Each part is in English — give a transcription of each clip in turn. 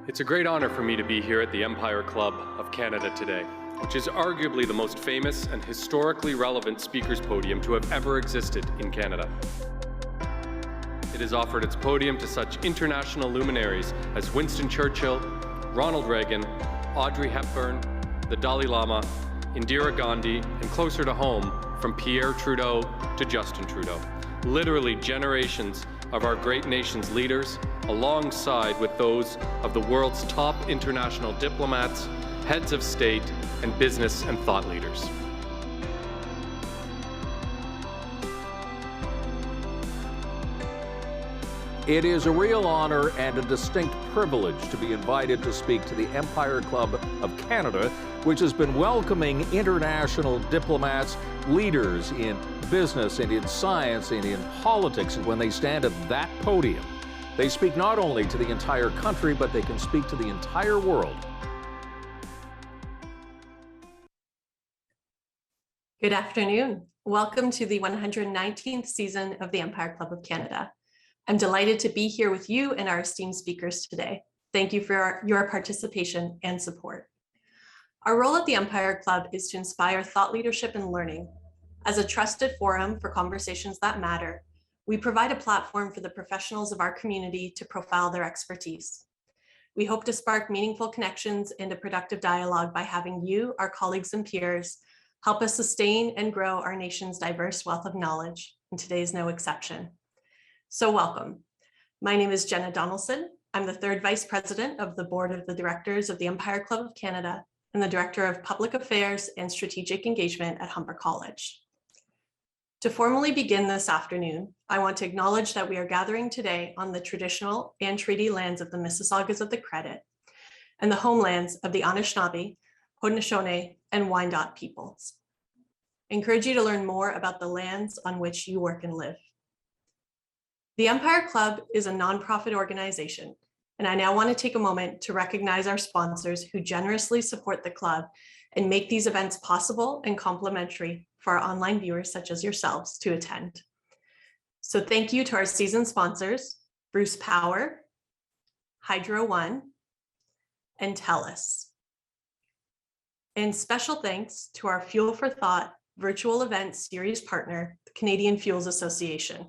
It's a great honor for me to be here at the Empire Club of Canada today, which is arguably the most famous and historically relevant speakers podium to have ever existed in Canada. It has offered its podium to such international luminaries as Winston Churchill, Ronald Reagan, Audrey Hepburn, the Dalai Lama, Indira Gandhi, and closer to home, from Pierre Trudeau to Justin Trudeau. Literally generations of our great nation's leaders, alongside with those of the world's top international diplomats, heads of state, and business and thought leaders. It is a real honor and a distinct privilege to be invited to speak to the Empire Club of Canada, which has been welcoming international diplomats, leaders in business and in science and in politics. And when they stand at that podium, they speak not only to the entire country, but they can speak to the entire world. Good afternoon. Welcome to the 119th season of the Empire Club of Canada. I'm delighted to be here with you and our esteemed speakers today. Thank you for your participation and support. Our role at the Empire Club is to inspire thought leadership and learning. As a trusted forum for conversations that matter, we provide a platform for the professionals of our community to profile their expertise. We hope to spark meaningful connections and a productive dialogue by having you, our colleagues and peers, help us sustain and grow our nation's diverse wealth of knowledge, and today is no exception. So welcome. My name is Jenna Donaldson. I'm the third Vice President of the Board of the Directors of the Empire Club of Canada and the Director of Public Affairs and Strategic Engagement at Humber College. To formally begin this afternoon, I want to acknowledge that we are gathering today on the traditional and treaty lands of the Mississaugas of the Credit and the homelands of the Anishinaabe, Haudenosaunee, and Wyandot peoples. I encourage you to learn more about the lands on which you work and live. The Empire Club is a nonprofit organization, and I now want to take a moment to recognize our sponsors who generously support the club and make these events possible and complimentary for our online viewers such as yourselves to attend. So thank you to our season sponsors, Bruce Power, Hydro One, and TELUS. And special thanks to our Fuel for Thought virtual event series partner, the Canadian Fuels Association.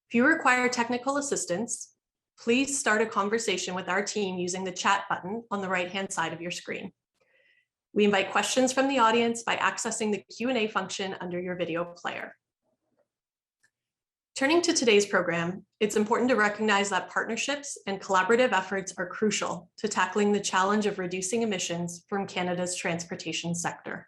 If you require technical assistance, please start a conversation with our team using the chat button on the right-hand side of your screen. We invite questions from the audience by accessing the Q&A function under your video player. Turning to today's program, it's important to recognize that partnerships and collaborative efforts are crucial to tackling the challenge of reducing emissions from Canada's transportation sector.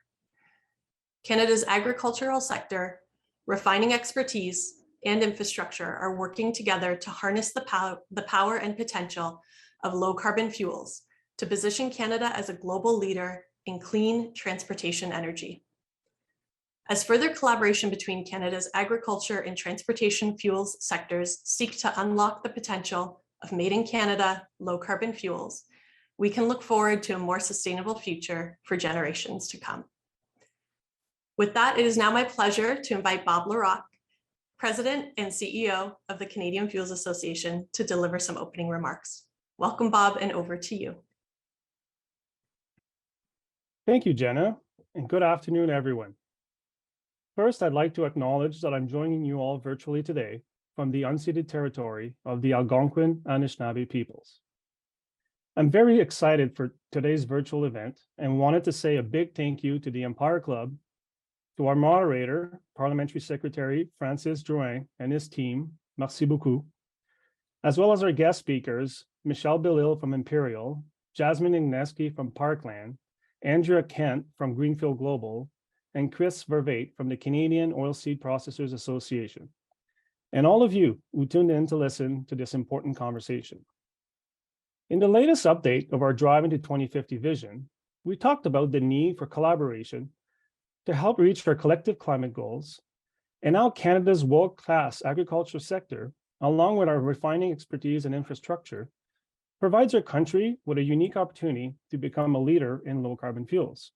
Canada's agricultural sector, refining expertise, and infrastructure are working together to harness the power and potential of low carbon fuels to position Canada as a global leader in clean transportation energy. As further collaboration between Canada's agriculture and transportation fuels sectors seek to unlock the potential of made in Canada low carbon fuels, we can look forward to a more sustainable future for generations to come. With that, it is now my pleasure to invite Bob Larocque, President and CEO of the Canadian Fuels Association, to deliver some opening remarks. Welcome, Bob, and over to you. Thank you, Jenna, and good afternoon, everyone. First, I'd like to acknowledge that I'm joining you all virtually today from the unceded territory of the Algonquin Anishinaabe peoples. I'm very excited for today's virtual event and wanted to say a big thank you to the Empire Club, to our moderator, Parliamentary Secretary Francis Drouin and his team, merci beaucoup, as well as our guest speakers, Michelle Belil from Imperial, Jasmine Igneski from Parkland, Andrea Kent from Greenfield Global, and Chris Vervate from the Canadian Oilseed Processors Association, and all of you who tuned in to listen to this important conversation. In the latest update of our Driving to 2050 vision, we talked about the need for collaboration to help reach our collective climate goals, and how Canada's world-class agriculture sector, along with our refining expertise and infrastructure, provides our country with a unique opportunity to become a leader in low-carbon fuels.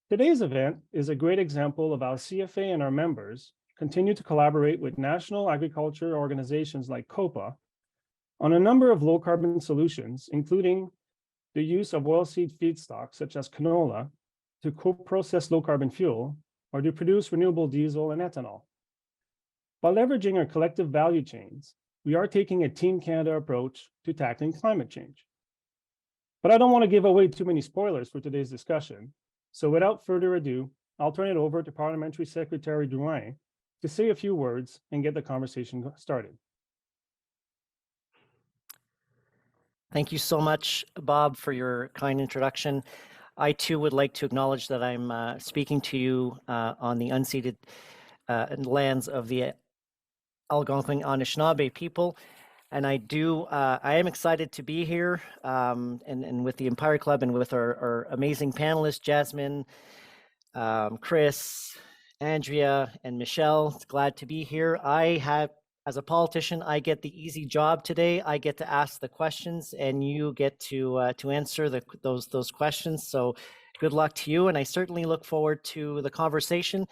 Today's event is a great example of how CFA and our members continue to collaborate with national agriculture organizations like COPA on a number of low carbon solutions, including the use of oilseed feedstocks such as canola to co-process low carbon fuel or to produce renewable diesel and ethanol. By leveraging our collective value chains, we are taking a Team Canada approach to tackling climate change. But I don't want to give away too many spoilers for today's discussion. So without further ado, I'll turn it over to Parliamentary Secretary Drouin to say a few words and get the conversation started. Thank you so much, Bob, for your kind introduction. I too would like to acknowledge that I'm speaking to you on the unceded lands of the Algonquin Anishinaabe people. And I am excited to be here and with the Empire Club and with our amazing panelists, Jasmine, Chris, Andrea, and Michelle. Glad to be here. As a politician, I get the easy job today. I get to ask the questions, and you get to answer those questions. So, good luck to you. And I certainly look forward to the conversation.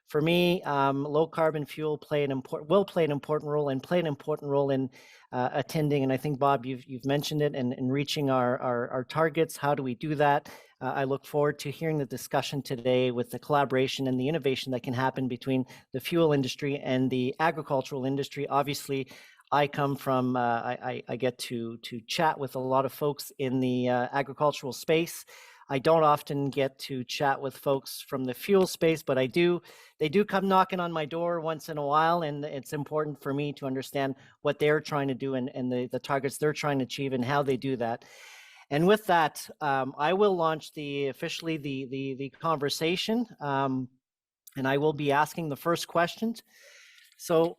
For me, low carbon fuel will play an important role in attending. And I think, Bob, you've mentioned it, and reaching our targets. How do we do that? I look forward to hearing the discussion today with the collaboration and the innovation that can happen between the fuel industry and the agricultural industry. Obviously, I come from, I get to chat with a lot of folks in the agricultural space. I don't often get to chat with folks from the fuel space, but they do come knocking on my door once in a while, and it's important for me to understand what they're trying to do and the targets they're trying to achieve and how they do that. And with that, I will launch officially the conversation, and I will be asking the first questions. So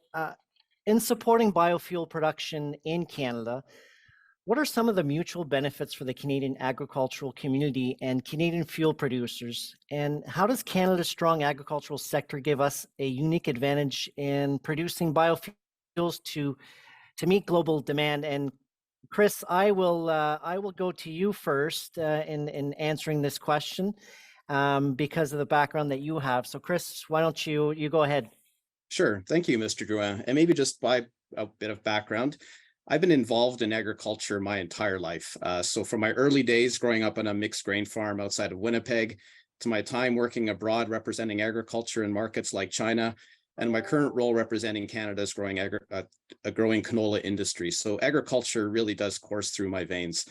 in supporting biofuel production in Canada, what are some of the mutual benefits for the Canadian agricultural community and Canadian fuel producers? And how does Canada's strong agricultural sector give us a unique advantage in producing biofuels to meet global demand? And Chris, I will go to you first in answering this question because of the background that you have. So Chris, why don't you go ahead? Sure. Thank you, Mr. Drouin. And maybe just by a bit of background, I've been involved in agriculture my entire life. So from my early days growing up on a mixed grain farm outside of Winnipeg, to my time working abroad representing agriculture in markets like China, and my current role representing Canada's growing canola industry. So agriculture really does course through my veins.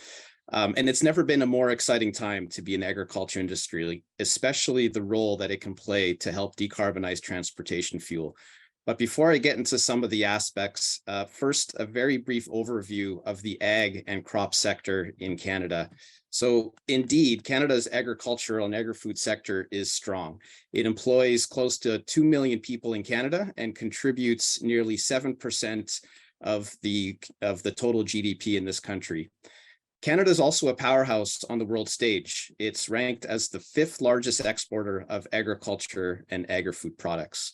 And it's never been a more exciting time to be in agriculture industry, especially the role that it can play to help decarbonize transportation fuel. But before I get into some of the aspects, first, a very brief overview of the ag and crop sector in Canada. So indeed, Canada's agricultural and agri-food sector is strong. It employs close to 2 million people in Canada and contributes nearly 7% of the total GDP in this country. Canada is also a powerhouse on the world stage. It's ranked as the 5th largest exporter of agriculture and agri-food products.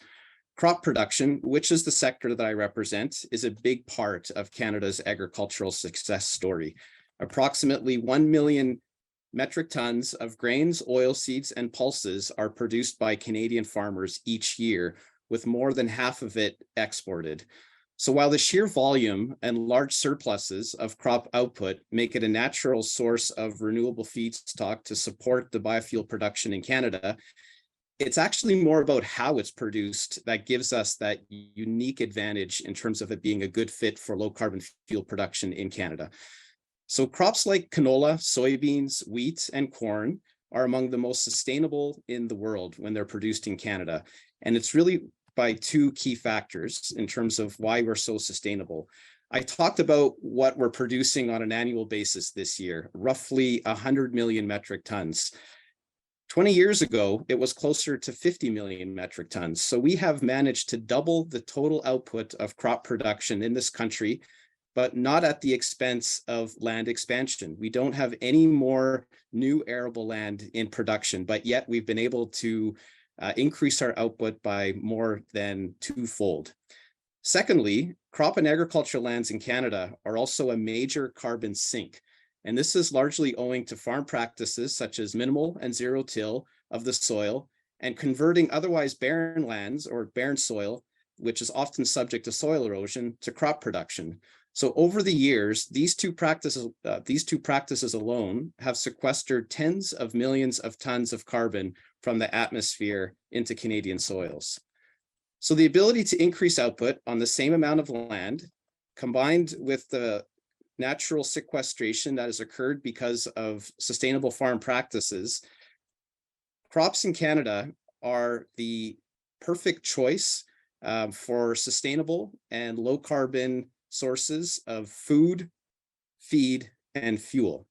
Crop production, which is the sector that I represent, is a big part of Canada's agricultural success story. Approximately 1 million metric tons of grains, oilseeds, and pulses are produced by Canadian farmers each year, with more than half of it exported. So while the sheer volume and large surpluses of crop output make it a natural source of renewable feedstock to support the biofuel production in Canada, it's actually more about how it's produced that gives us that unique advantage in terms of it being a good fit for low carbon fuel production in Canada. So crops like canola, soybeans, wheat, and corn are among the most sustainable in the world when they're produced in Canada. And it's really by 2 key factors in terms of why we're so sustainable. I talked about what we're producing on an annual basis this year, roughly 100 million metric tons. 20 years ago, it was closer to 50 million metric tons. So we have managed to double the total output of crop production in this country, but not at the expense of land expansion. We don't have any more new arable land in production, but yet we've been able to increase our output by more than 2-fold. Secondly, crop and agricultural lands in Canada are also a major carbon sink. And this is largely owing to farm practices such as minimal and zero till of the soil and converting otherwise barren lands or barren soil, which is often subject to soil erosion, to crop production. So over the years, these two practices alone have sequestered tens of millions of tons of carbon from the atmosphere into Canadian soils. So the ability to increase output on the same amount of land, combined with the natural sequestration that has occurred because of sustainable farm practices, crops in Canada are the perfect choice for sustainable and low carbon sources of food, feed, and fuel.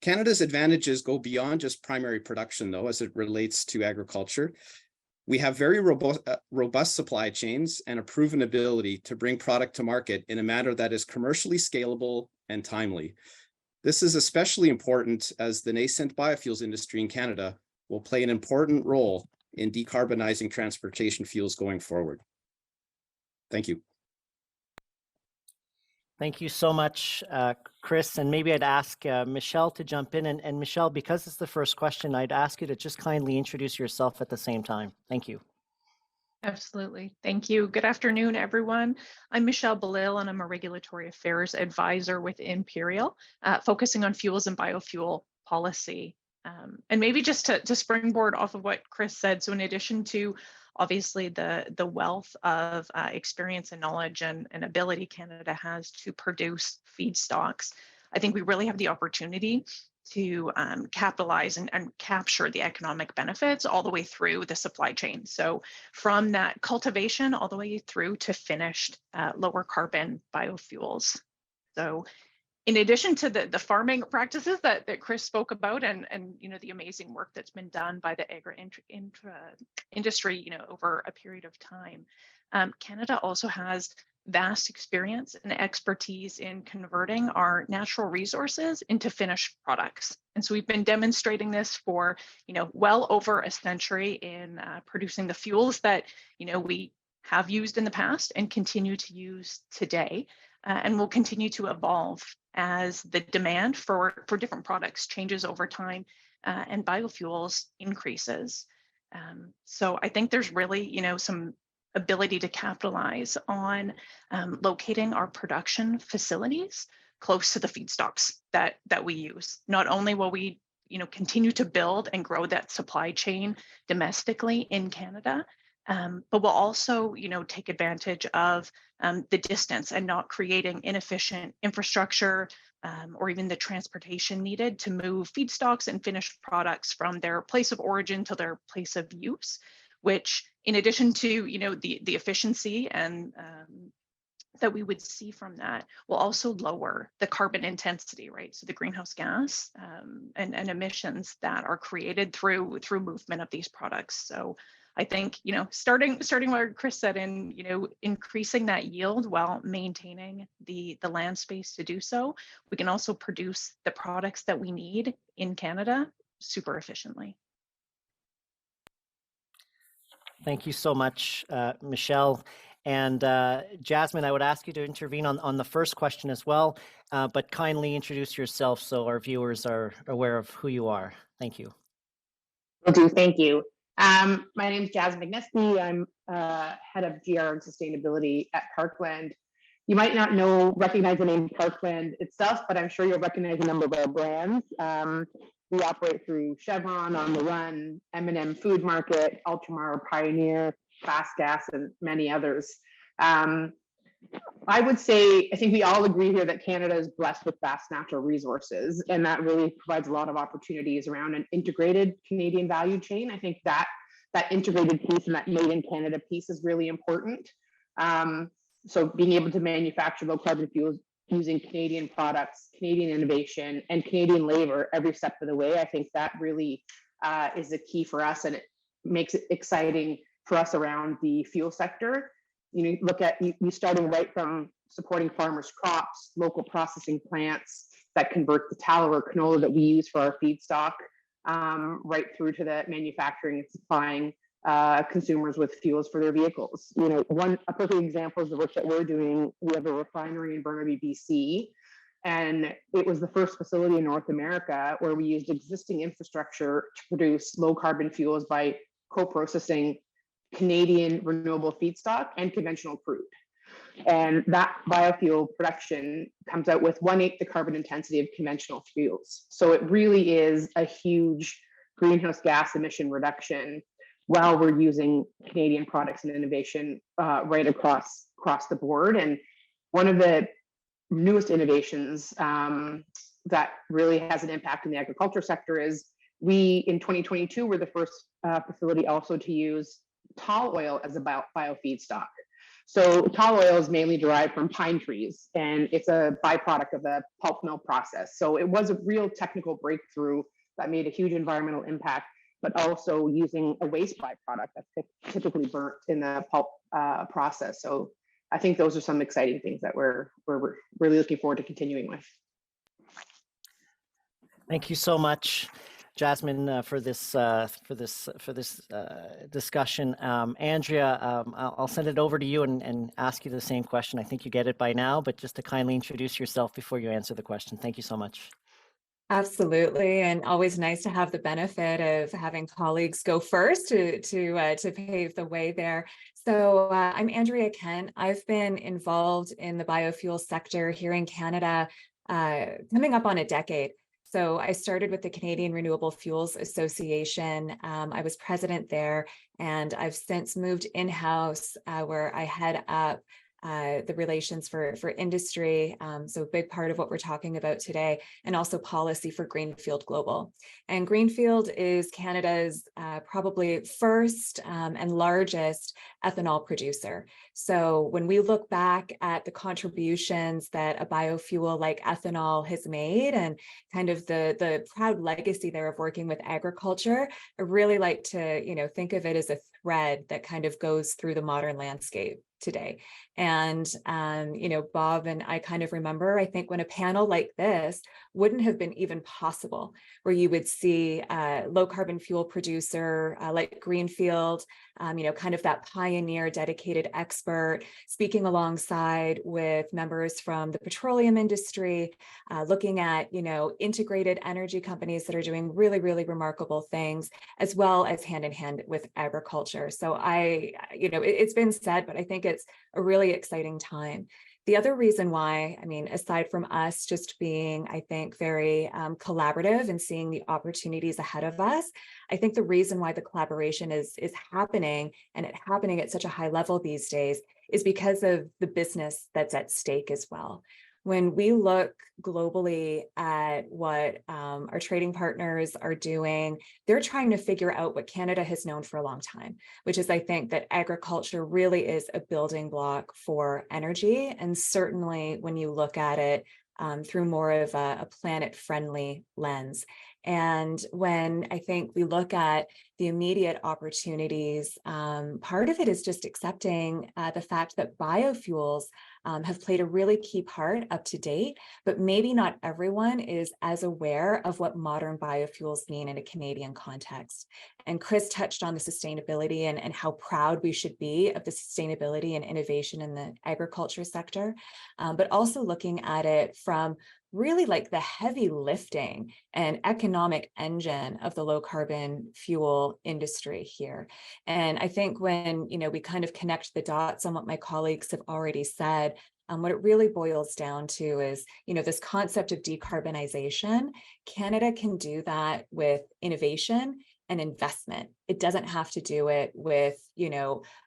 Canada's advantages go beyond just primary production, though, as it relates to agriculture. We have very robust supply chains and a proven ability to bring product to market in a manner that is commercially scalable and timely. This is especially important as the nascent biofuels industry in Canada will play an important role in decarbonizing transportation fuels going forward. Thank you. Thank you so much, Chris. And maybe I'd ask Michelle to jump in. And Michelle, because it's the first question, I'd ask you to just kindly introduce yourself at the same time. Thank you. Absolutely. Thank you. Good afternoon, everyone. I'm Michelle Belil, and I'm a regulatory affairs advisor with Imperial, focusing on fuels and biofuel policy. And maybe just to springboard off of what Chris said, so in addition to obviously the wealth of experience and knowledge and ability Canada has to produce feedstocks, I think we really have the opportunity to capitalize and capture the economic benefits all the way through the supply chain. So from that cultivation all the way through to finished lower carbon biofuels. So in addition to the farming practices that Chris spoke about and you know the amazing work that's been done by the industry you know over a period of time, Canada also has vast experience and expertise in converting our natural resources into finished products. And so we've been demonstrating this for, you know, well over a century in producing the fuels that, you know, we have used in the past and continue to use today, and will continue to evolve as the demand for different products changes over time and biofuels increases. So I think there's really, you know, some ability to capitalize on locating our production facilities close to the feedstocks that we use. Not only will we, you know, continue to build and grow that supply chain domestically in Canada, but we'll also, you know, take advantage of the distance and not creating inefficient infrastructure or even the transportation needed to move feedstocks and finished products from their place of origin to their place of use, which in addition to, you know, the efficiency and that we would see from that will also lower the carbon intensity, right? So the greenhouse gas and emissions that are created through movement of these products. So I think, you know, starting where Chris said in, you know, increasing that yield while maintaining the land space to do so, we can also produce the products that we need in Canada super efficiently. Thank you so much, Michelle. And Jasmine, I would ask you to intervene on the first question as well, but kindly introduce yourself so our viewers are aware of who you are. Thank you. Will do. Thank you. My name is Jasmine Ignesky. I'm head of GR and sustainability at Parkland. You might not recognize the name Parkland itself, but I'm sure you'll recognize a number of our brands. We operate through Chevron, On the Run, M&M Food Market, Ultramar, Pioneer, Fast Gas, and many others. I would say, I think we all agree here that Canada is blessed with vast natural resources, and that really provides a lot of opportunities around an integrated Canadian value chain. I think that integrated piece and that made in Canada piece is really important. So being able to manufacture low carbon fuels using Canadian products, Canadian innovation, and Canadian labor every step of the way, I think that really is the key for us, and it makes it exciting for us around the fuel sector. You know, look at you starting right from supporting farmers' crops, local processing plants that convert the tallow or canola that we use for our feedstock, right through to the manufacturing and supplying consumers with fuels for their vehicles. You know, a perfect example is the work that we're doing. We have a refinery in Burnaby, BC, and it was the first facility in North America where we used existing infrastructure to produce low carbon fuels by co-processing Canadian renewable feedstock and conventional crude. And that biofuel production comes out with 1/8 the carbon intensity of conventional fuels. So it really is a huge greenhouse gas emission reduction while we're using Canadian products and innovation right across the board. And one of the newest innovations that really has an impact in the agriculture sector is we, in 2022, were the first facility also to use tall oil as a bio feedstock. So tall oil is mainly derived from pine trees, and it's a byproduct of the pulp mill process. So it was a real technical breakthrough that made a huge environmental impact, but also using a waste byproduct that's typically burnt in the pulp process. So I think those are some exciting things that we're really looking forward to continuing with. Thank you so much, Jasmine, for this discussion. Andrea, I'll send it over to you and ask you the same question. I think you get it by now, but just to kindly introduce yourself before you answer the question. Thank you so much. Absolutely, and always nice to have the benefit of having colleagues go first to pave the way there. So I'm Andrea Kent. I've been involved in the biofuel sector here in Canada coming up on a decade. So I started with the Canadian Renewable Fuels Association. I was president there, and I've since moved in-house where I head up the relations for industry. So a big part of what we're talking about today, and also policy for Greenfield Global. And Greenfield is Canada's probably first and largest ethanol producer. So when we look back at the contributions that a biofuel like ethanol has made and kind of the proud legacy there of working with agriculture, I really like to, think of it as a thread that kind of goes through the modern landscape today. And, Bob and I kind of remember, I think when a panel like this wouldn't have been even possible, where you would see a low carbon fuel producer like Greenfield, kind of that pioneer, dedicated expert, speaking alongside with members from the petroleum industry, looking at, integrated energy companies that are doing really, really remarkable things, as well as hand in hand with agriculture. So it's been said, but I think it's a really exciting time. The other reason why, aside from us just being, I think, very collaborative and seeing the opportunities ahead of us, I think the reason why the collaboration is happening, and it happening at such a high level these days, is because of the business that's at stake as well. When we look globally at what our trading partners are doing, they're trying to figure out what Canada has known for a long time, which is, I think, that agriculture really is a building block for energy. And certainly when you look at it through more of a planet-friendly lens. And when I think we look at the immediate opportunities, part of it is just accepting the fact that biofuels have played a really key part up to date, but maybe not everyone is as aware of what modern biofuels mean in a Canadian context. And Chris touched on the sustainability and how proud we should be of the sustainability and innovation in the agriculture sector, but also looking at it from really like the heavy lifting and economic engine of the low carbon fuel industry here. And I think when, we kind of connect the dots on what my colleagues have already said, what it really boils down to is, this concept of decarbonization. Canada can do that with innovation and investment. It doesn't have to do it with,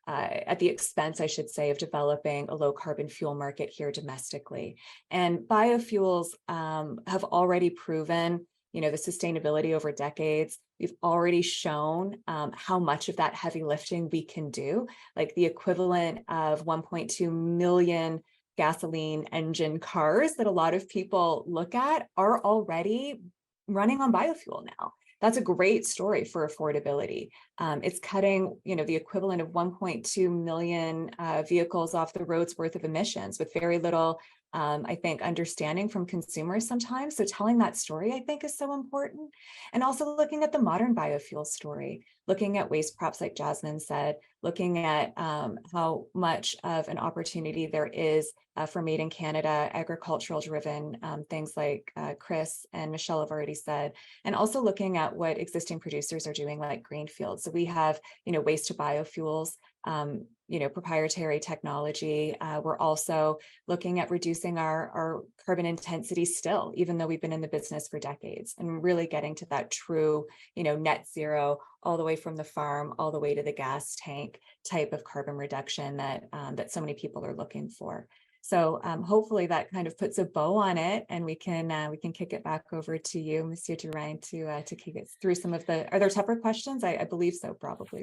at the expense, I should say, of developing a low carbon fuel market here domestically. And biofuels have already proven, the sustainability over decades. We've already shown how much of that heavy lifting we can do, like the equivalent of 1.2 million gasoline engine cars that a lot of people look at are already running on biofuel now. That's a great story for affordability. It's cutting, the equivalent of 1.2 million vehicles off the road's worth of emissions with very little, I think, understanding from consumers sometimes. So telling that story, I think, is so important. And also looking at the modern biofuel story, looking at waste crops, like Jasmine said, looking at how much of an opportunity there is for Made in Canada, agricultural driven things like Chris and Michelle have already said, and also looking at what existing producers are doing like Greenfield. So we have, waste to biofuels proprietary technology. We're also looking at reducing our carbon intensity still, even though we've been in the business for decades, and really getting to that true, net zero, all the way from the farm, all the way to the gas tank type of carbon reduction that so many people are looking for. So hopefully that kind of puts a bow on it, and we can kick it back over to you, Monsieur Durain, to kick it through some of the. Are there tougher questions? I believe so, probably.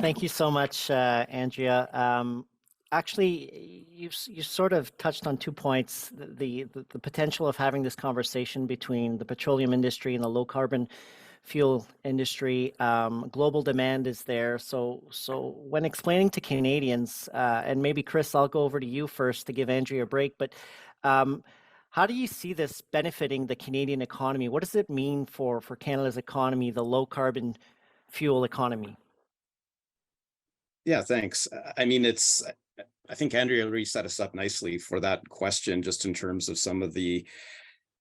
Thank you so much, Andrea. Actually, you sort of touched on 2 points: the potential of having this conversation between the petroleum industry and the low carbon fuel industry. Global demand is there. So when explaining to Canadians, and maybe Chris, I'll go over to you first to give Andrea a break, but how do you see this benefiting the Canadian economy? What does it mean for Canada's economy, the low carbon fuel economy? Yeah, thanks. I mean, I think Andrea already set us up nicely for that question, just in terms of some of the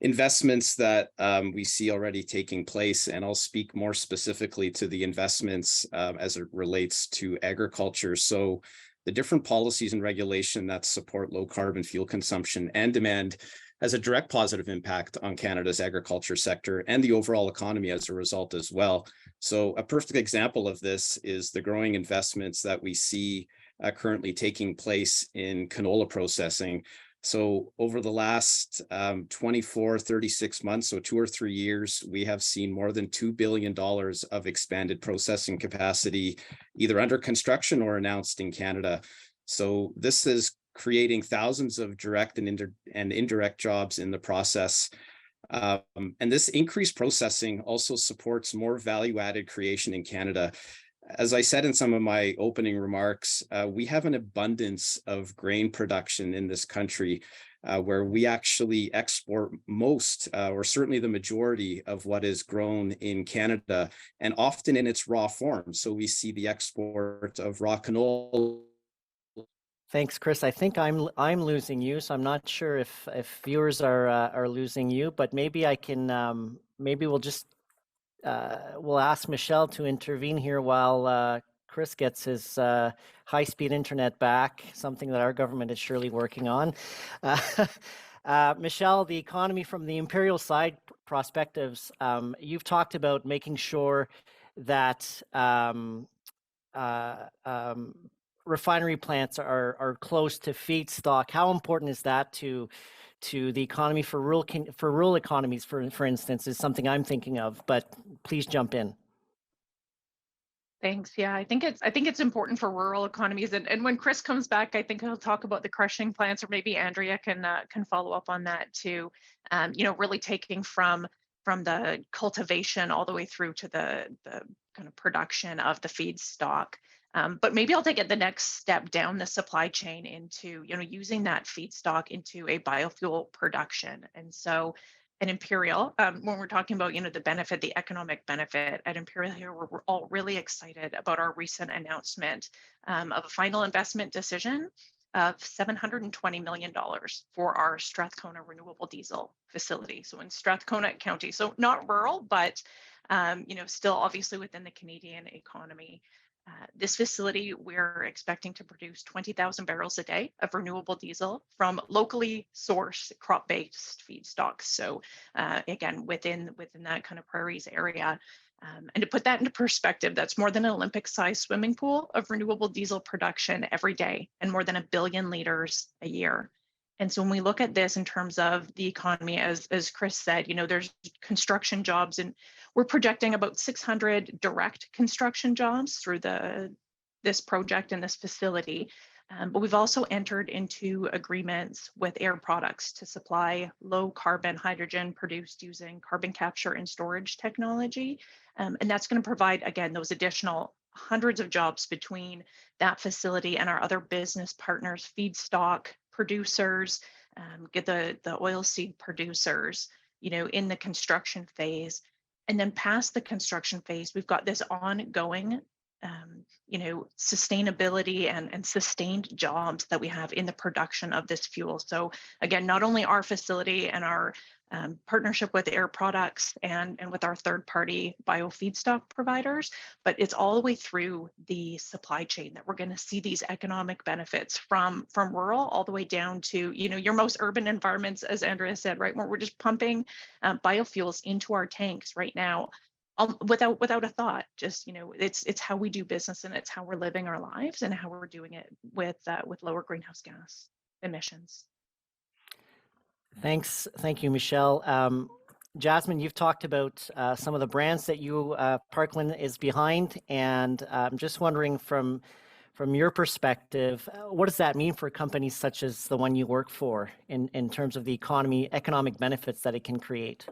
investments that we see already taking place. And I'll speak more specifically to the investments as it relates to agriculture. So the different policies and regulation that support low carbon fuel consumption and demand has a direct positive impact on Canada's agriculture sector and the overall economy as a result as well. So a perfect example of this is the growing investments that we see currently taking place in canola processing. So over the last 24, 36 months, so 2 or 3 years, we have seen more than $2 billion of expanded processing capacity, either under construction or announced in Canada. So this is creating thousands of direct and indirect jobs in the process. And this increased processing also supports more value-added creation in Canada. As I said in some of my opening remarks, we have an abundance of grain production in this country, where we actually export most, or certainly the majority of what is grown in Canada, and often in its raw form. So we see the export of raw canola. Thanks, Chris. I think I'm losing you, so I'm not sure if viewers are losing you, but maybe I can maybe we'll just we'll ask Michelle to intervene here while Chris gets his high-speed internet back, something that our government is surely working on. Michelle, the economy from the Imperial side perspectives, you've talked about making sure that refinery plants are close to feedstock. How important is that to the economy for rural economies, for instance, is something I'm thinking of, but please jump in. Thanks. Yeah, I think it's important for rural economies, and when Chris comes back, I think he'll talk about the crushing plants, or maybe Andrea can follow up on that too. Really taking from the cultivation all the way through to the kind of production of the feedstock. But maybe I'll take it the next step down the supply chain into using that feedstock into a biofuel production. And so at Imperial, when we're talking about the benefit, the economic benefit at Imperial here, we're all really excited about our recent announcement of a final investment decision of $720 million for our Strathcona renewable diesel facility. So in Strathcona County, so not rural, but still obviously within the Canadian economy. This facility, we're expecting to produce 20,000 barrels a day of renewable diesel from locally sourced crop-based feedstocks. So again, within that kind of prairies area. And to put that into perspective, that's more than an Olympic-sized swimming pool of renewable diesel production every day, and more than 1 billion liters a year. And so when we look at this in terms of the economy, as Chris said, there's construction jobs, and we're projecting about 600 direct construction jobs through this project and this facility. But we've also entered into agreements with Air Products to supply low carbon hydrogen produced using carbon capture and storage technology. And that's going to provide, again, those additional hundreds of jobs between that facility and our other business partners, feedstock producers, get the oilseed producers, in the construction phase. And then past the construction phase, we've got this ongoing sustainability and sustained jobs that we have in the production of this fuel. So again, not only our facility and our partnership with Air Products and with our third-party biofeedstock providers, but it's all the way through the supply chain that we're going to see these economic benefits from rural all the way down to your most urban environments, as Andrea said, right, where we're just pumping biofuels into our tanks right now. Without a thought, just it's how we do business, and it's how we're living our lives, and how we're doing it with lower greenhouse gas emissions. Thank you, Michelle. Jasmine, you've talked about some of the brands that Parkland is behind, and I'm just wondering from your perspective, what does that mean for companies such as the one you work for in terms of the economic benefits that it can create?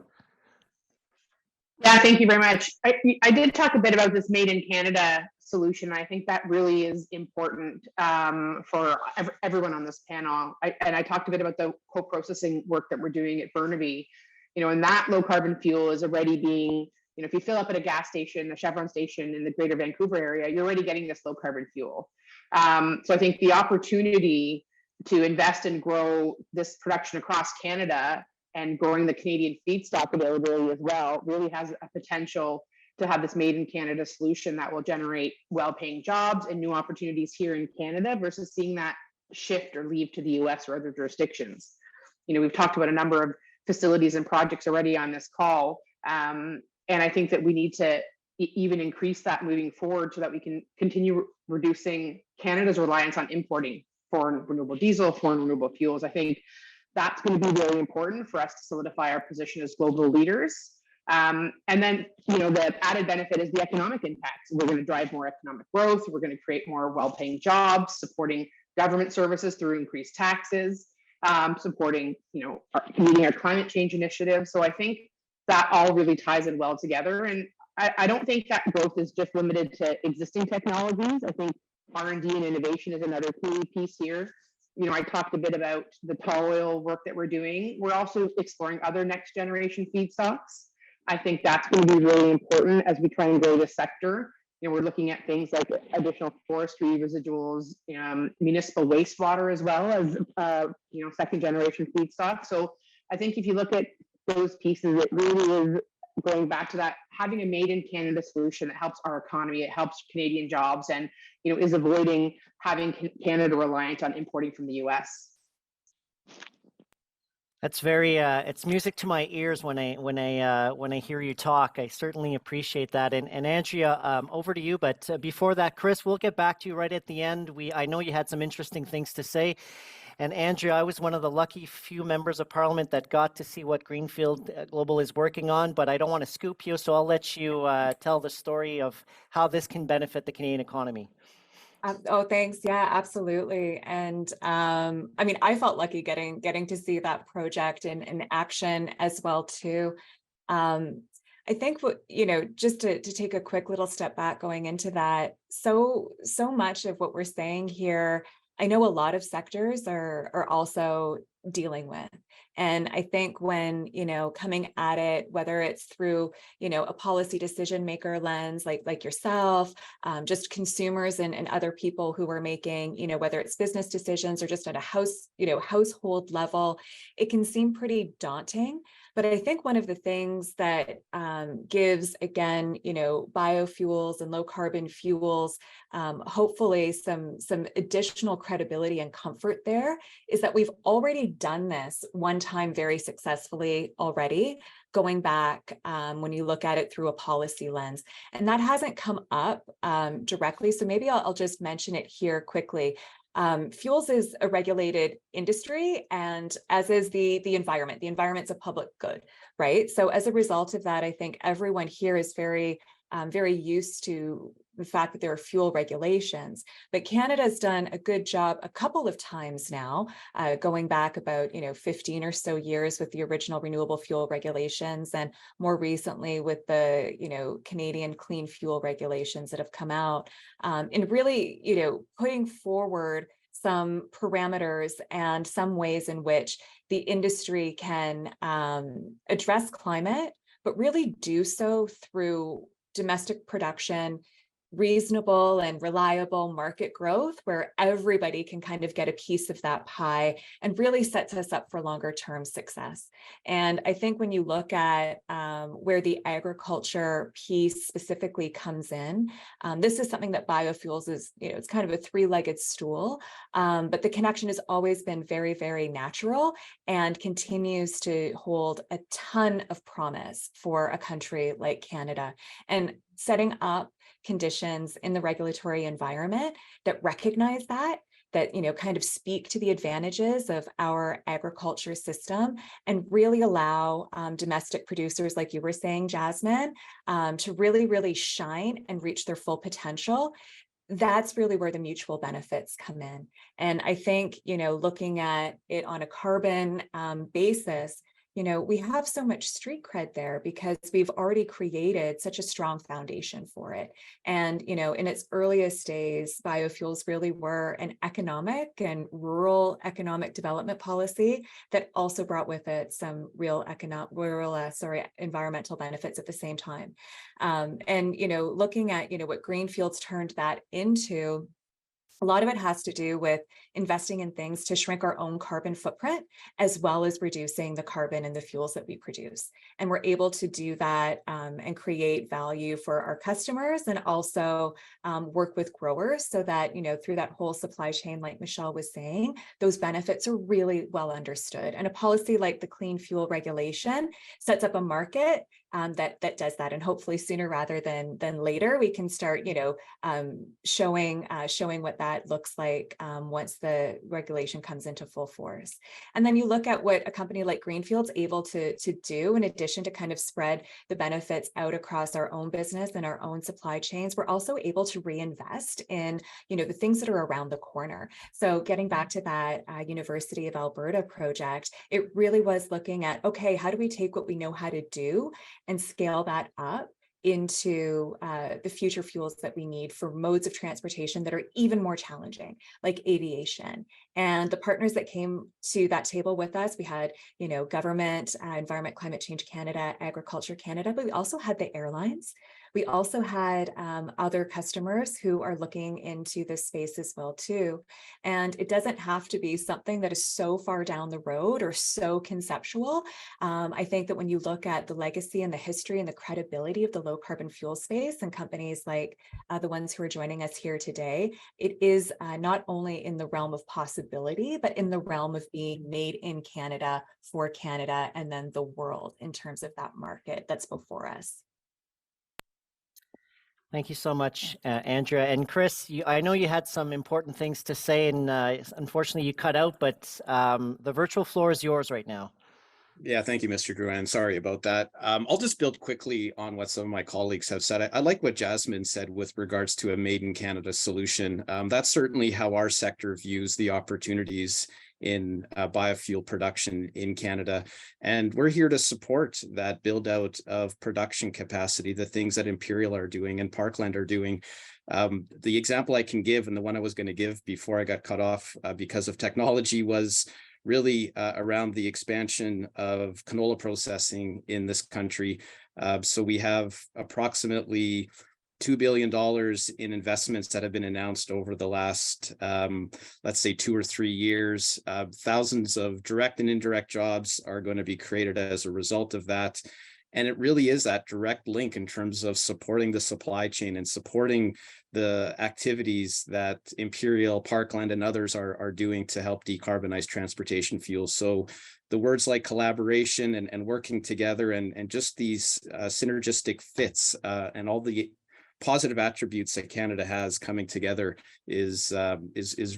Yeah, thank you very much. I did talk a bit about this Made in Canada solution. I think that really is important for everyone on this panel. I talked a bit about the co-processing work that we're doing at Burnaby. And that low carbon fuel is already being, if you fill up at a gas station, a Chevron station in the greater Vancouver area, you're already getting this low carbon fuel. So I think the opportunity to invest and grow this production across Canada and growing the Canadian feedstock availability as well really has a potential to have this Made in Canada solution that will generate well-paying jobs and new opportunities here in Canada versus seeing that shift or leave to the US or other jurisdictions. We've talked about a number of facilities and projects already on this call, and I think that we need to even increase that moving forward so that we can continue reducing Canada's reliance on importing foreign renewable diesel, foreign renewable fuels. I think that's going to be very important for us to solidify our position as global leaders. And then, the added benefit is the economic impact. So we're going to drive more economic growth. We're going to create more well-paying jobs, supporting government services through increased taxes, supporting, meeting our climate change initiative. So I think that all really ties in well together. And I don't think that growth is just limited to existing technologies. I think R&D and innovation is another key piece here. I talked a bit about the tall oil work that we're doing. We're also exploring other next generation feedstocks. I think that's going to be really important as we try and grow this sector. We're looking at things like additional forestry residuals, municipal wastewater, as well as, second generation feedstock. So I think if you look at those pieces, it really is going back to that, having a Made in Canada solution that helps our economy, it helps Canadian jobs, and is avoiding having Canada reliant on importing from the US. That's very it's music to my ears when I hear you talk. I certainly appreciate that. And Andrea, over to you. But before that, Chris, we'll get back to you right at the end. I know you had some interesting things to say. And Andrea, I was one of the lucky few members of Parliament that got to see what Greenfield Global is working on, but I don't want to scoop you, so I'll let you tell the story of how this can benefit the Canadian economy. Oh, thanks. Yeah, absolutely. And I felt lucky getting to see that project in action as well too. I think just to take a quick little step back going into that, so much of what we're saying here, I know a lot of sectors are also dealing with. And I think when, coming at it, whether it's through, a policy decision maker lens, like yourself, just consumers and other people who are making, whether it's business decisions or just at a household level, it can seem pretty daunting. But I think one of the things that gives, again, biofuels and low carbon fuels, hopefully some additional credibility and comfort there, is that we've already done this one time very successfully already, going back when you look at it through a policy lens. And that hasn't come up directly. So maybe I'll just mention it here quickly. Fuels is a regulated industry, and as is the environment. The environment's a public good, right? So as a result of that, I think everyone here is very used to the fact that there are fuel regulations. But Canada's done a good job a couple of times now, going back about 15 or so years with the original renewable fuel regulations, and more recently with the Canadian clean fuel regulations that have come out, and really putting forward some parameters and some ways in which the industry can address climate, but really do so through domestic production, reasonable and reliable market growth where everybody can kind of get a piece of that pie, and really sets us up for longer term success. And I think when you look at where the agriculture piece specifically comes in, this is something that biofuels is, it's kind of a three-legged stool, but the connection has always been very, very natural and continues to hold a ton of promise for a country like Canada. And setting up conditions in the regulatory environment that recognize that kind of speak to the advantages of our agriculture system, and really allow domestic producers, like you were saying, Jasmine, to really, really shine and reach their full potential. That's really where the mutual benefits come in. And I think, looking at it on a carbon basis, we have so much street cred there because we've already created such a strong foundation for it. And, in its earliest days, biofuels really were an economic and rural economic development policy that also brought with it some real environmental benefits at the same time. And, looking at, what Greenfields turned that into, a lot of it has to do with investing in things to shrink our own carbon footprint, as well as reducing the carbon in the fuels that we produce. And we're able to do that and create value for our customers, and also work with growers so that, through that whole supply chain, like Michelle was saying, those benefits are really well understood. And a policy like the Clean Fuel Regulation sets up a market that does that. And hopefully sooner rather than later, we can start, showing what that looks like once the regulation comes into full force. And then you look at what a company like Greenfield's able to do, in addition to kind of spread the benefits out across our own business and our own supply chains. We're also able to reinvest in, the things that are around the corner. So getting back to that University of Alberta project, it really was looking at, okay, how do we take what we know how to do and scale that up into the future fuels that we need for modes of transportation that are even more challenging, like aviation. And the partners that came to that table with us, we had, government, Environment Climate Change Canada, Agriculture Canada, but we also had the airlines. We also had other customers who are looking into this space as well too. And it doesn't have to be something that is so far down the road or so conceptual. I think that when you look at the legacy and the history and the credibility of the low carbon fuel space and companies like the ones who are joining us here today, it is not only in the realm of possibility, but in the realm of being made in Canada for Canada and then the world in terms of that market that's before us. Thank you so much, Andrea. And Chris, I know you had some important things to say, and unfortunately you cut out, but the virtual floor is yours right now. Yeah, thank you, Mr. Drouin. Sorry about that. I'll just build quickly on what some of my colleagues have said. I like what Jasmine said with regards to a made in Canada solution. That's certainly how our sector views the opportunities in biofuel production in Canada. And we're here to support that build out of production capacity, the things that Imperial are doing and Parkland are doing. The example I can give, and the one I was going to give before I got cut off because of technology, was really around the expansion of canola processing in this country. So we have approximately $2 billion in investments that have been announced over the last, let's say, 2 or 3 years. Thousands of direct and indirect jobs are going to be created as a result of that. And it really is that direct link in terms of supporting the supply chain and supporting the activities that Imperial, Parkland, and others are doing to help decarbonize transportation fuels. So the words like collaboration and working together and just these synergistic fits and all the positive attributes that Canada has coming together is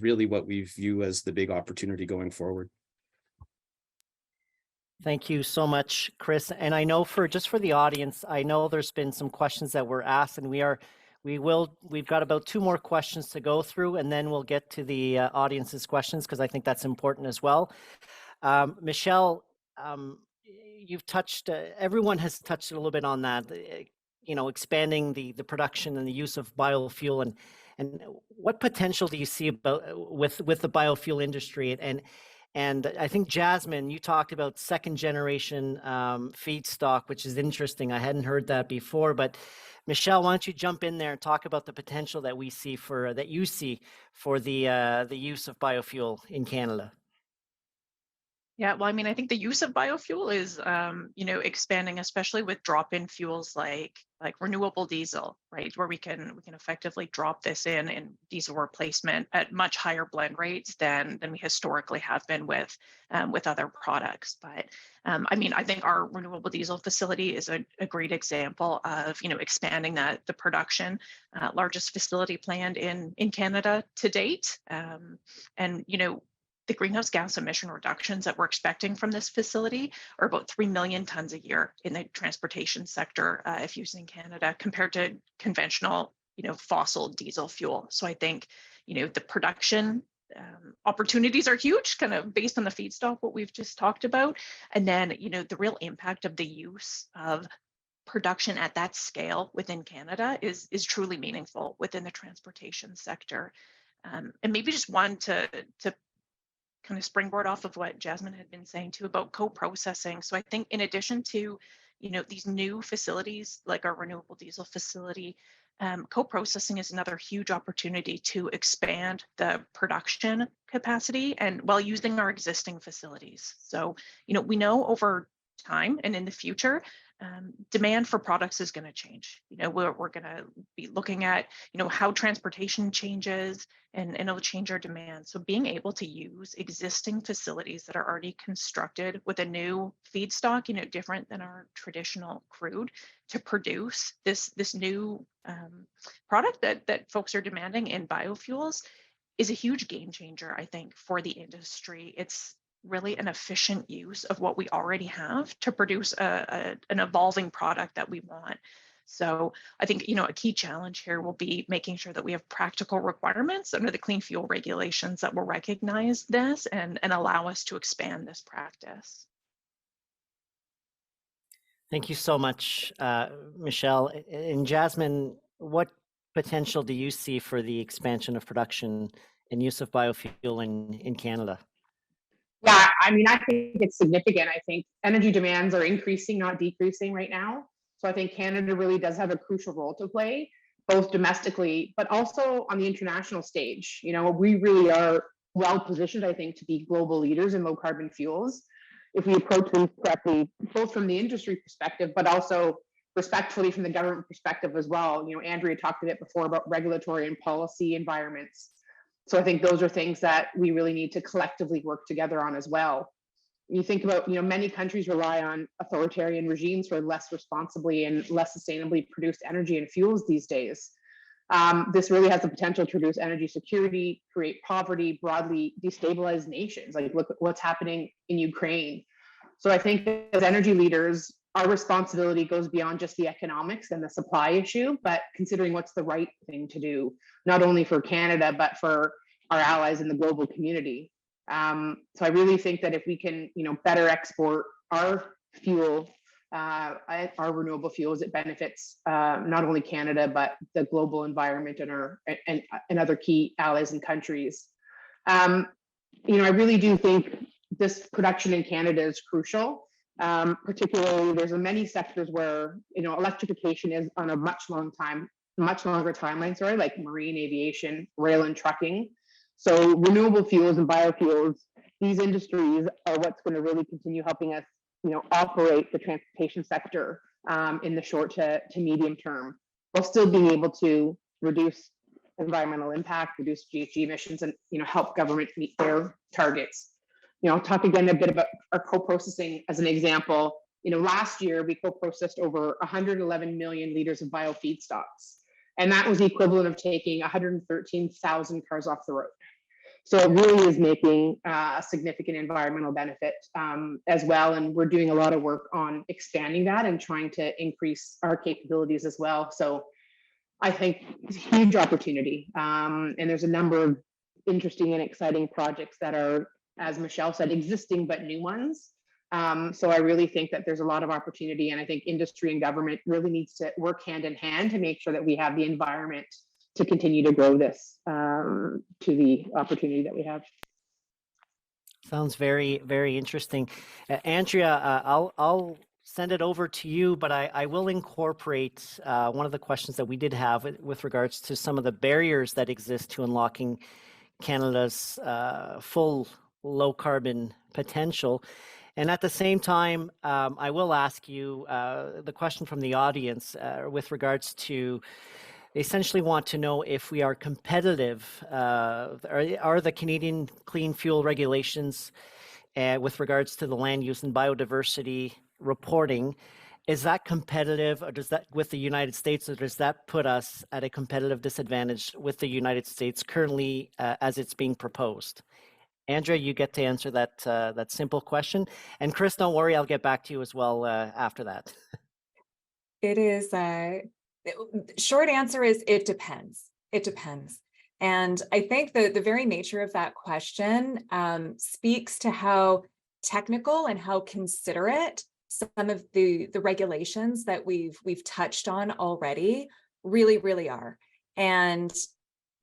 really what we view as the big opportunity going forward. Thank you so much, Chris. And I know for the audience, I know there's been some questions that were asked, and we've got about 2 more questions to go through, and then we'll get to the audience's questions, because I think that's important as well. Michelle, you've touched, everyone has touched a little bit on that, expanding the production and the use of biofuel, and what potential do you see about with the biofuel industry, And I think, Jasmine, you talked about second generation feedstock, which is interesting. I hadn't heard that before, but Michelle, why don't you jump in there and talk about the potential that we see for that you see for the use of biofuel in Canada? Yeah, well, I mean, I think the use of biofuel is, expanding, especially with drop-in fuels like renewable diesel, right, where we can effectively drop this in diesel replacement at much higher blend rates than we historically have been with other products. But I mean, I think our renewable diesel facility is a great example of expanding the production, largest facility planned in Canada to date, and the greenhouse gas emission reductions that we're expecting from this facility are about 3 million tons a year in the transportation sector, if used in Canada, compared to conventional, fossil diesel fuel. So I think, the production opportunities are huge, kind of based on the feedstock, what we've just talked about. And then, the real impact of the use of production at that scale within Canada is truly meaningful within the transportation sector. And maybe just one to kind of springboard off of what Jasmine had been saying too about co-processing. So I think in addition to, these new facilities like our renewable diesel facility, co-processing is another huge opportunity to expand the production capacity and while using our existing facilities. So, we know over time and in the future, demand for products is going to change. We're going to be looking at, how transportation changes and it'll change our demand. So being able to use existing facilities that are already constructed with a new feedstock, different than our traditional crude, to produce this new product that folks are demanding in biofuels is a huge game changer, I think, for the industry. It's really an efficient use of what we already have to produce an evolving product that we want. So I think, a key challenge here will be making sure that we have practical requirements under the clean fuel regulations that will recognize this and allow us to expand this practice. Thank you so much, Michelle. And Jasmine, what potential do you see for the expansion of production and use of biofuel in Canada? Yeah, I mean, I think it's significant. I think energy demands are increasing, not decreasing right now. So I think Canada really does have a crucial role to play, both domestically, but also on the international stage. We really are well positioned, I think, to be global leaders in low carbon fuels if we approach them correctly, both from the industry perspective, but also respectfully from the government perspective as well. Andrea talked a bit before about regulatory and policy environments. So I think those are things that we really need to collectively work together on as well. You think about, many countries rely on authoritarian regimes for less responsibly and less sustainably produced energy and fuels these days. This really has the potential to reduce energy security, create poverty, broadly destabilize nations. Like, look at what's happening in Ukraine. So I think as energy leaders, our responsibility goes beyond just the economics and the supply issue, but considering what's the right thing to do, not only for Canada, but for our allies in the global community. So I really think that if we can, better export our fuel, our renewable fuels, it benefits not only Canada, but the global environment and other key allies and countries. I really do think this production in Canada is crucial. Particularly, there's many sectors where electrification is on a much longer timeline, like marine aviation, rail, and trucking. So renewable fuels and biofuels, these industries are what's going to really continue helping us, operate the transportation sector in the short to medium term, while still being able to reduce environmental impact, reduce GHG emissions, and help government meet their targets. I'll talk again a bit about our co-processing as an example. Last year we co-processed over 111 million liters of biofeedstocks, and that was the equivalent of taking 113,000 cars off the road. So it really is making a significant environmental benefit as well, and we're doing a lot of work on expanding that and trying to increase our capabilities as well. So I think it's a huge opportunity, and there's a number of interesting and exciting projects that are, as Michelle said, existing but new ones. So I really think that there's a lot of opportunity, and I think industry and government really needs to work hand in hand to make sure that we have the environment to continue to grow this to the opportunity that we have. Sounds very, very interesting. Andrea, I'll send it over to you, but I will incorporate one of the questions that we did have with regards to some of the barriers that exist to unlocking Canada's full low carbon potential. And at the same time, I will ask you the question from the audience with regards to, they essentially want to know if we are competitive. Are the Canadian clean fuel regulations with regards to the land use and biodiversity reporting, is that competitive, or does that with the United States, or does that put us at a competitive disadvantage with the United States currently as it's being proposed? Andrea, you get to answer that simple question. And Chris, don't worry, I'll get back to you as well after that. It is, short answer is it depends. It depends. And I think the very nature of that question speaks to how technical and how considerate some of the regulations that we've touched on already really are. And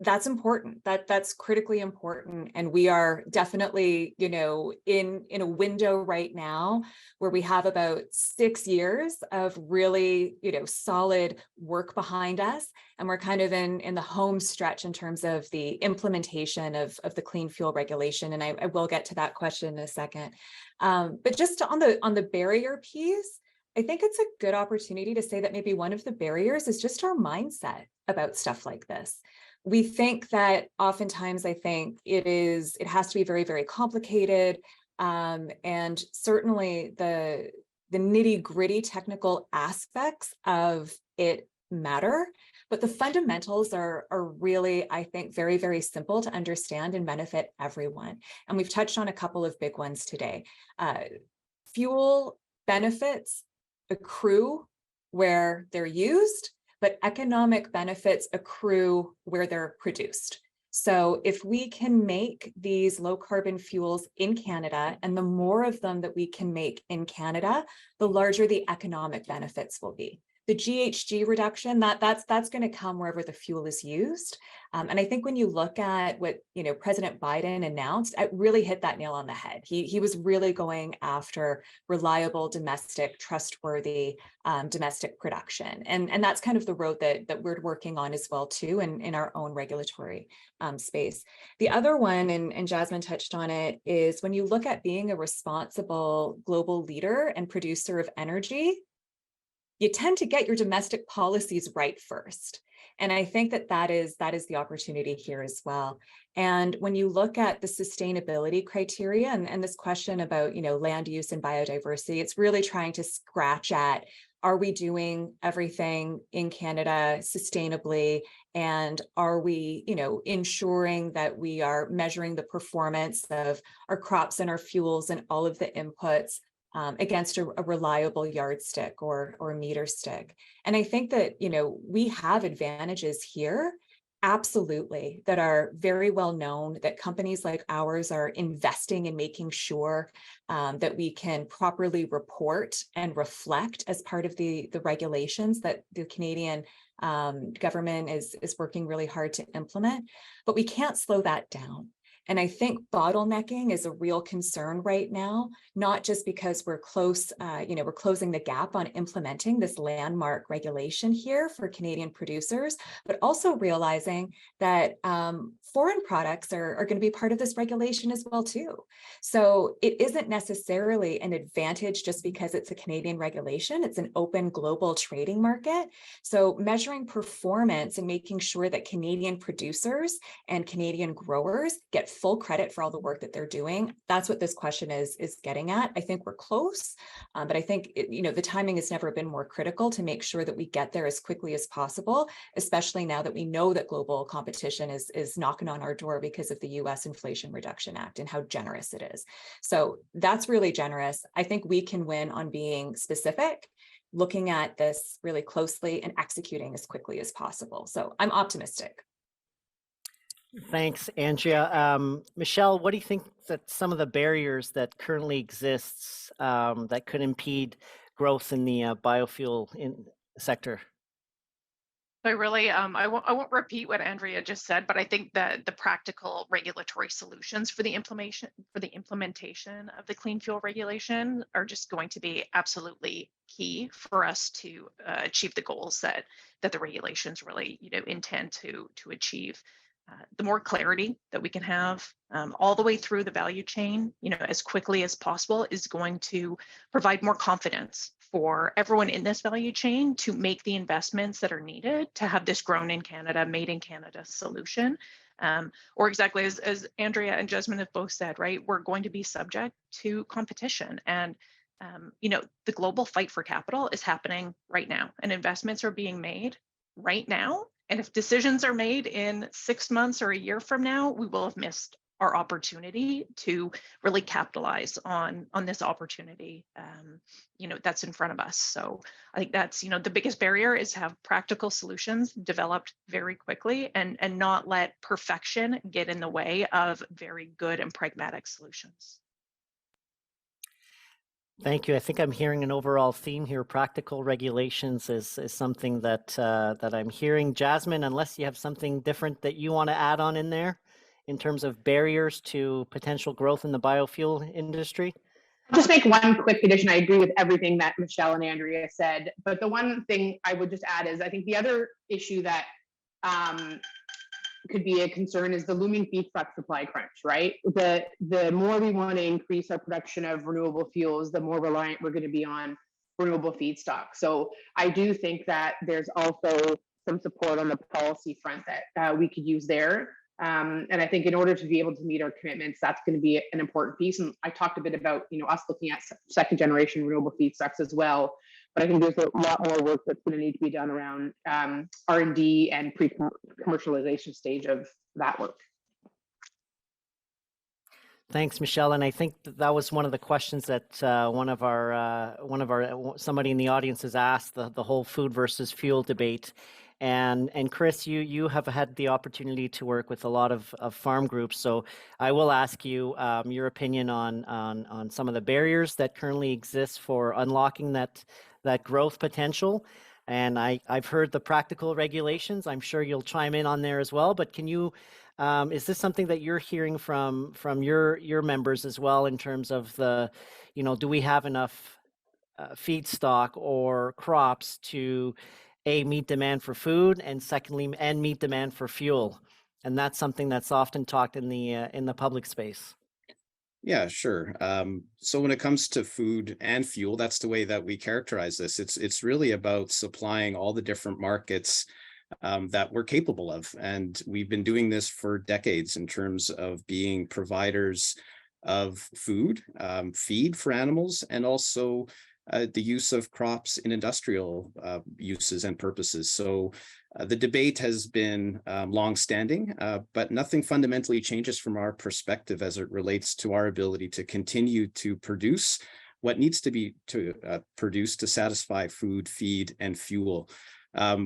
that's important. That's critically important. And we are definitely, in a window right now where we have about 6 years of really, solid work behind us. And we're kind of in the home stretch in terms of the implementation of the clean fuel regulation. And I will get to that question in a second. But just on the barrier piece, I think it's a good opportunity to say that maybe one of the barriers is just our mindset about stuff like this. We think that oftentimes I think it has to be very, very complicated. And certainly the nitty gritty technical aspects of it matter, but the fundamentals are really, I think, very, very simple to understand and benefit everyone. And we've touched on a couple of big ones today. Fuel benefits accrue where they're used, but economic benefits accrue where they're produced. So if we can make these low carbon fuels in Canada, and the more of them that we can make in Canada, the larger the economic benefits will be. The GHG reduction, that's going to come wherever the fuel is used. And I think when you look at what President Biden announced, it really hit that nail on the head. He was really going after reliable, domestic, trustworthy domestic production. And that's kind of the road that we're working on as well too, in our own regulatory space. The other one, and Jasmine touched on it, is when you look at being a responsible global leader and producer of energy, you tend to get your domestic policies right first. And I think that is the opportunity here as well. And when you look at the sustainability criteria and this question about, land use and biodiversity, it's really trying to scratch at, are we doing everything in Canada sustainably? And are we, ensuring that we are measuring the performance of our crops and our fuels and all of the inputs against a reliable yardstick or meter stick? And I think that, we have advantages here, absolutely, that are very well known, that companies like ours are investing in making sure that we can properly report and reflect as part of the regulations that the Canadian government is working really hard to implement. But we can't slow that down. And I think bottlenecking is a real concern right now, not just because we're close, we're closing the gap on implementing this landmark regulation here for Canadian producers, but also realizing that foreign products are going to be part of this regulation as well too. So it isn't necessarily an advantage just because it's a Canadian regulation. It's an open global trading market. So measuring performance and making sure that Canadian producers and Canadian growers get full credit for all the work that they're doing. That's what this question is getting at. I think we're close, but I think the timing has never been more critical to make sure that we get there as quickly as possible, especially now that we know that global competition is knocking on our door because of the US Inflation Reduction Act and how generous it is. So that's really generous. I think we can win on being specific, looking at this really closely and executing as quickly as possible. So I'm optimistic. Thanks, Andrea. Michelle, what do you think that some of the barriers that currently exists that could impede growth in the biofuel sector? I really, I won't repeat what Andrea just said, but I think that the practical regulatory solutions for the implementation of the clean fuel regulation are just going to be absolutely key for us to achieve the goals that the regulations really, intend to achieve. The more clarity that we can have all the way through the value chain, as quickly as possible, is going to provide more confidence for everyone in this value chain to make the investments that are needed to have this grown in Canada, made in Canada solution. Or exactly as Andrea and Jasmine have both said, right? We're going to be subject to competition. And, the global fight for capital is happening right now, and investments are being made right now. And if decisions are made in 6 months or a year from now, we will have missed our opportunity to really capitalize on this opportunity, that's in front of us. So I think that's, the biggest barrier is have practical solutions developed very quickly and not let perfection get in the way of very good and pragmatic solutions. Thank you. I think I'm hearing an overall theme here. Practical regulations is something that I'm hearing. Jasmine, unless you have something different that you want to add on in there in terms of barriers to potential growth in the biofuel industry? I'll just make one quick addition. I agree with everything that Michelle and Andrea said, but the one thing I would just add is I think the other issue that could be a concern is the looming feedstock supply crunch, right? The more we want to increase our production of renewable fuels, the more reliant we're going to be on renewable feedstock. So I do think that there's also some support on the policy front that we could use there. And I think in order to be able to meet our commitments, that's going to be an important piece. And I talked a bit about, us looking at second generation renewable feedstocks as well. But I think there's a lot more work that's going to need to be done around R&D and pre-commercialization stage of that work. Thanks, Michelle. And I think that was one of the questions that somebody in the audience has asked, the whole food versus fuel debate. And Chris, you have had the opportunity to work with a lot of farm groups. So I will ask you your opinion on some of the barriers that currently exist for unlocking that growth potential. And I've heard the practical regulations. I'm sure you'll chime in on there as well. But can you, is this something that you're hearing from your members as well in terms of the, do we have enough feedstock or crops to meet demand for food, and secondly, and meet demand for fuel? And that's something that's often talked in the public space. Yeah, sure. So when it comes to food and fuel, that's the way that we characterize this. It's really about supplying all the different markets that we're capable of. And we've been doing this for decades in terms of being providers of food, feed for animals, and also the use of crops in industrial uses and purposes. So the debate has been longstanding, but nothing fundamentally changes from our perspective as it relates to our ability to continue to produce what needs to be produced to satisfy food, feed, and fuel.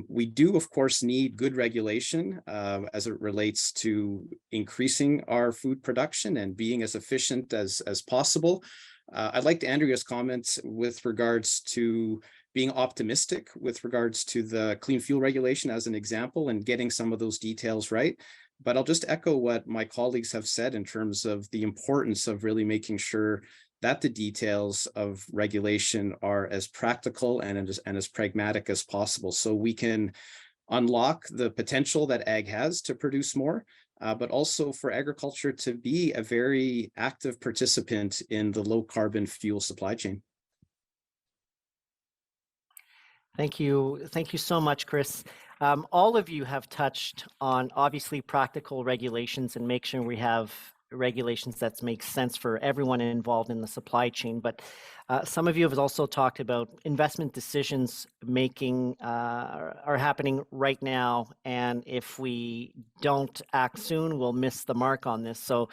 We do, of course, need good regulation as it relates to increasing our food production and being as efficient as possible. I liked Andrea's comments with regards to being optimistic with regards to the clean fuel regulation as an example and getting some of those details right. But I'll just echo what my colleagues have said in terms of the importance of really making sure that the details of regulation are as practical and as pragmatic as possible, so we can unlock the potential that ag has to produce more, but also for agriculture to be a very active participant in the low carbon fuel supply chain. Thank you. Thank you so much, Chris. All of you have touched on obviously practical regulations and make sure we have regulations that make sense for everyone involved in the supply chain. But some of you have also talked about investment decisions making are happening right now. And if we don't act soon, we'll miss the mark on this. So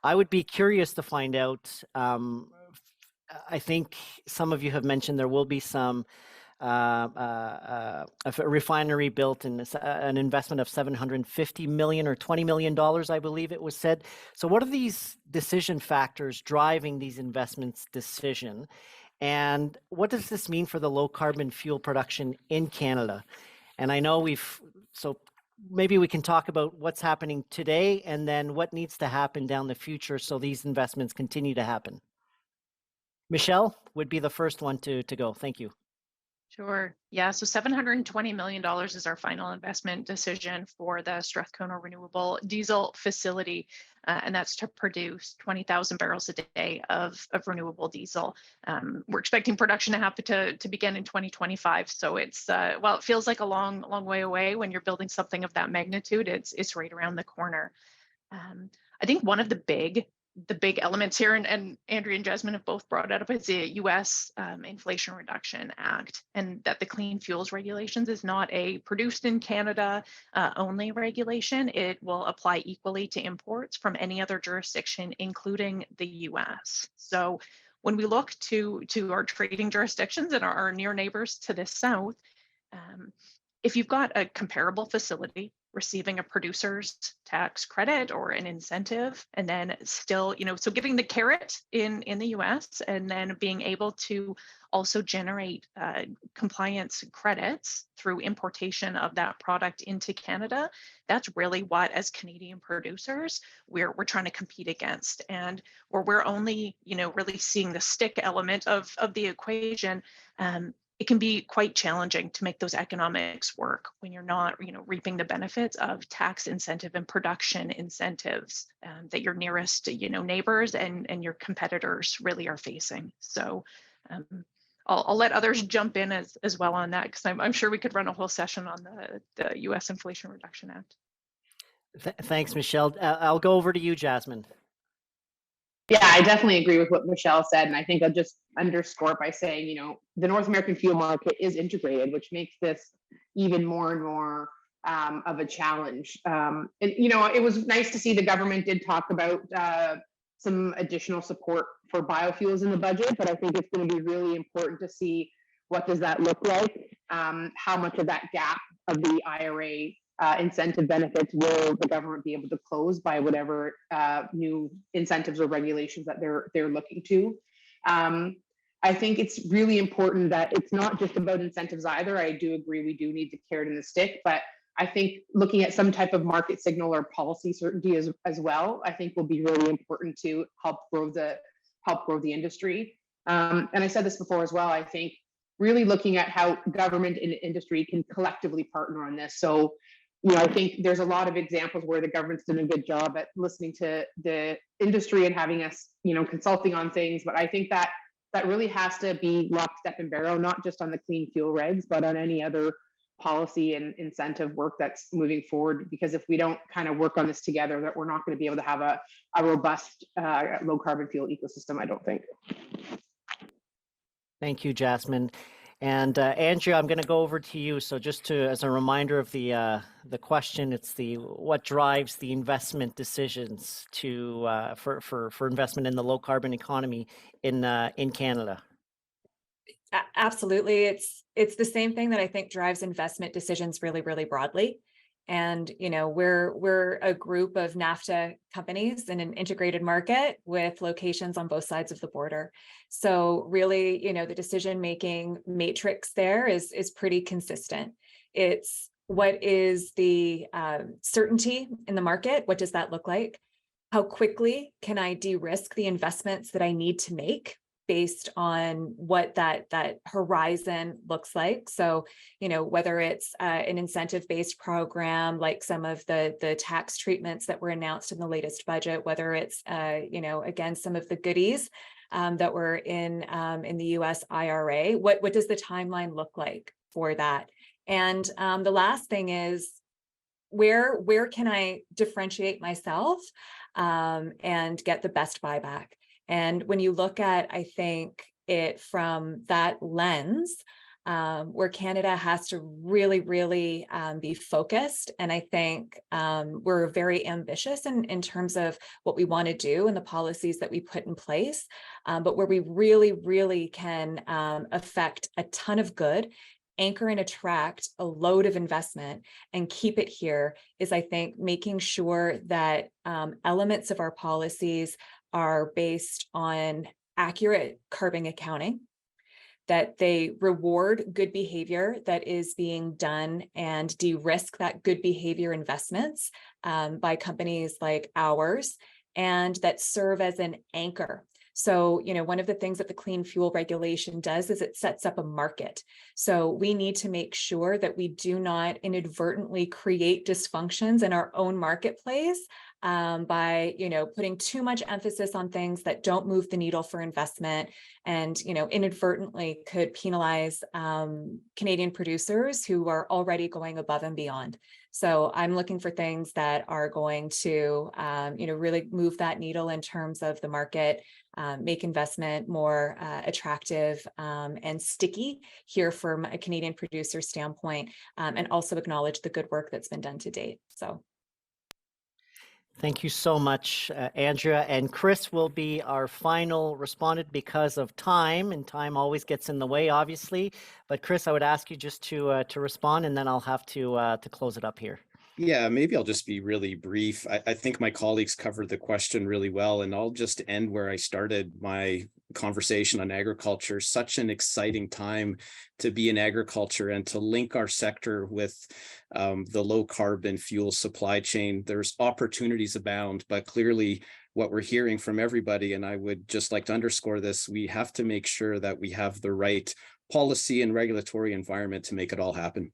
I would be curious to find out, I think some of you have mentioned there will be some a refinery built and an investment of $750 million or $20 million, I believe it was said. So what are these decision factors driving these investments decision? And what does this mean for the low carbon fuel production in Canada? And I know so maybe we can talk about what's happening today and then what needs to happen down the future so these investments continue to happen. Michelle would be the first one to go. Thank you. Sure. Yeah. So $720 million is our final investment decision for the Strathcona Renewable Diesel Facility. And that's to produce 20,000 barrels a day of renewable diesel. We're expecting production to happen to begin in 2025. So it's, well, it feels like a long way away when you're building something of that magnitude. It's right around the corner. I think one of the big elements here, and Andrea and Jasmine have both brought it up, is the U.S. Inflation Reduction Act, and that the clean fuels regulations is not a produced in Canada only regulation. It will apply equally to imports from any other jurisdiction, including the U.S. So when we look to our trading jurisdictions and our near neighbors to the south, if you've got a comparable facility receiving a producer's tax credit or an incentive, and then still, so giving the carrot in the US and then being able to also generate compliance credits through importation of that product into Canada, that's really what, as Canadian producers, we're trying to compete against. And where we're only, really seeing the stick element of the equation, it can be quite challenging to make those economics work when you're not, reaping the benefits of tax incentive and production incentives that your nearest, neighbors and your competitors really are facing. So I'll let others jump in as well on that, because I'm sure we could run a whole session on the U.S. Inflation Reduction Act. Thanks, Michelle. I'll go over to you, Jasmine. Yeah, I definitely agree with what Michelle said. And I think I'll just underscore by saying, the North American fuel market is integrated, which makes this even more and more of a challenge. And, it was nice to see the government did talk about some additional support for biofuels in the budget, but I think it's going to be really important to see what does that look like, how much of that gap of the IRA incentive benefits will the government be able to close by whatever new incentives or regulations that they're looking to. I think it's really important that it's not just about incentives either. I do agree we do need the carrot and the stick, but I think looking at some type of market signal or policy certainty as well, I think will be really important to help grow the industry. And I said this before as well, I think really looking at how government and industry can collectively partner on this. So I think there's a lot of examples where the government's done a good job at listening to the industry and having us, consulting on things. But I think that really has to be lockstep and barrel, not just on the clean fuel regs, but on any other policy and incentive work that's moving forward. Because if we don't kind of work on this together, that we're not going to be able to have a robust low carbon fuel ecosystem, I don't think. Thank you, Jasmine. And Andrea, I'm going to go over to you. So just as a reminder of the question, it's what drives the investment decisions for investment in the low carbon economy in Canada. Absolutely, it's the same thing that I think drives investment decisions really, really broadly. And, we're a group of NAFTA companies in an integrated market with locations on both sides of the border. So really, the decision-making matrix there is pretty consistent. It's what is the certainty in the market? What does that look like? How quickly can I de-risk the investments that I need to make based on what that horizon looks like? So, whether it's an incentive-based program, like some of the tax treatments that were announced in the latest budget, whether it's, again, some of the goodies that were in the US IRA, what does the timeline look like for that? And the last thing is, where can I differentiate myself and get the best buyback? And when you look at, I think, it from that lens, where Canada has to really, really be focused. And I think we're very ambitious in terms of what we want to do and the policies that we put in place, but where we really, really can affect a ton of good, anchor and attract a load of investment and keep it here is, I think, making sure that elements of our policies are based on accurate carbon accounting, that they reward good behavior that is being done and de-risk that good behavior investments by companies like ours, and that serve as an anchor. So, one of the things that the clean fuel regulation does is it sets up a market. So we need to make sure that we do not inadvertently create dysfunctions in our own marketplace by, putting too much emphasis on things that don't move the needle for investment and, inadvertently could penalize Canadian producers who are already going above and beyond. So I'm looking for things that are going to, really move that needle in terms of the market, make investment more attractive and sticky here from a Canadian producer standpoint, and also acknowledge the good work that's been done to date. So. Thank you so much, Andrea. And Chris will be our final respondent because of time, and time always gets in the way, obviously. But Chris, I would ask you just to respond, and then I'll have to close it up here. Yeah, maybe I'll just be really brief. I think my colleagues covered the question really well, and I'll just end where I started my conversation on agriculture. Such an exciting time to be in agriculture and to link our sector with the low carbon fuel supply chain. There's opportunities abound, but clearly what we're hearing from everybody, and I would just like to underscore this, we have to make sure that we have the right policy and regulatory environment to make it all happen.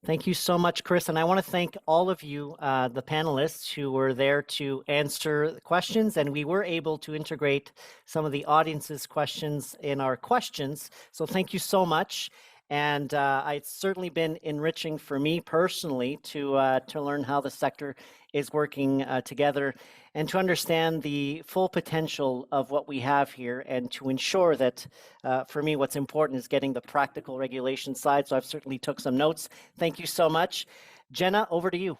Thank you so much, Chris. And I want to thank all of you, the panelists who were there to answer the questions. And we were able to integrate some of the audience's questions in our questions. So thank you so much. And it's certainly been enriching for me personally to learn how the sector is working together and to understand the full potential of what we have here, and to ensure that, for me, what's important is getting the practical regulation side. So I've certainly took some notes. Thank you so much. Jenna, over to you.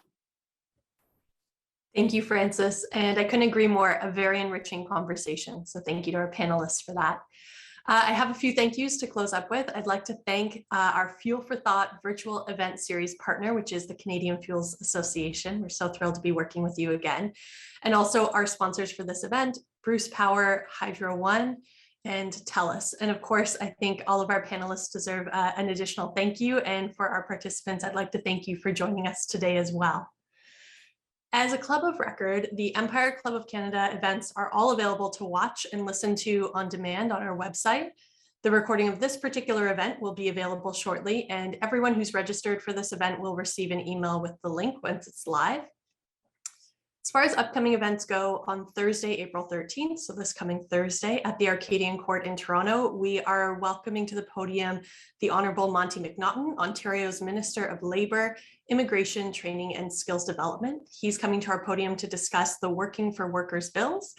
Thank you, Francis. And I couldn't agree more, a very enriching conversation. So thank you to our panelists for that. I have a few thank yous to close up with. I'd like to thank our Fuel for Thought virtual event series partner, which is the Canadian Fuels Association. We're so thrilled to be working with you again. And also our sponsors for this event, Bruce Power, Hydro One, and TELUS. And of course, I think all of our panelists deserve an additional thank you. And for our participants, I'd like to thank you for joining us today as well. As a club of record, the Empire Club of Canada events are all available to watch and listen to on demand on our website. The recording of this particular event will be available shortly, and everyone who's registered for this event will receive an email with the link once it's live. As far as upcoming events go, on Thursday, April 13th, so this coming Thursday at the Arcadian Court in Toronto, we are welcoming to the podium the Honourable Monty McNaughton, Ontario's Minister of Labour, Immigration, Training and Skills Development. He's coming to our podium to discuss the Working for Workers bills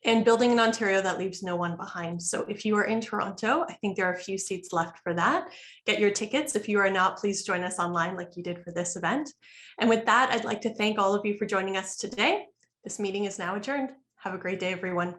and building an Ontario that leaves no one behind. So if you are in Toronto, I think there are a few seats left for that. Get your tickets. If you are not, please join us online like you did for this event. And with that, I'd like to thank all of you for joining us today. This meeting is now adjourned. Have a great day, everyone.